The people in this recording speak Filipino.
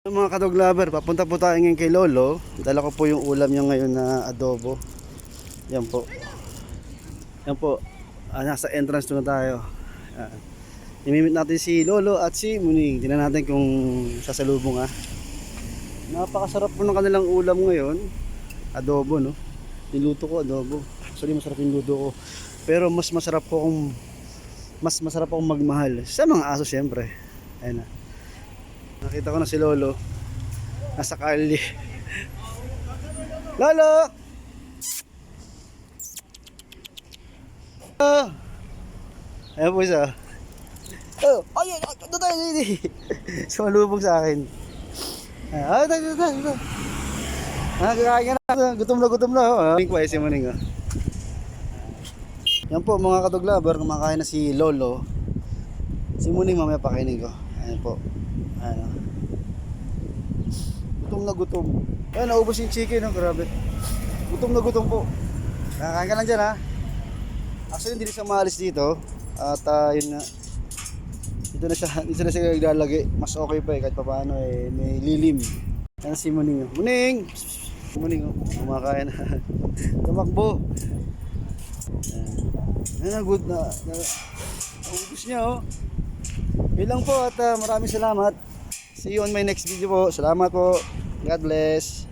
Mga kadog lover, papunta po tayo ngayon kay Lolo. Dala ko po yung ulam niya ngayon na adobo. Yan po. Yan po. Nasa entrance na tayo. Imimit natin si Lolo at si Muning. Tingnan natin kung sasalubong ha. Napakasarap po ng kanilang ulam ngayon. Adobo no. Niluto ko adobo. Actually masarap yung luto ko. Pero mas masarap akong magmahal sa mga aso syempre. Ayun na. Nakita ko na si Lolo. Nasa kali. Lolo! Ayan po siya. Oh, ay, ito tayo. Sumalubog sa akin. Ito. Kakain na. Gutom na. Muning po si Muning. Yan po mga kadoglaber, kumakain na si Lolo. Si Muning mamaya pakainin ko. Ayan po. Ayan. Gutom na gutom. Ayan, naubos yung chicken. Grabe. Gutom na gutom po. Kakain ka lang dyan ha. Actually hindi siya maalis dito. At yun nga. Dito na siya naglalagay. Mas okay pa kahit pa paano may lilim. Ayan si Muning. Muning! Muning kumakain na. Tumakbo. Ayan, good na. Naubos niya Yun lang po at maraming salamat. See you on my next video po. Salamat po. God bless.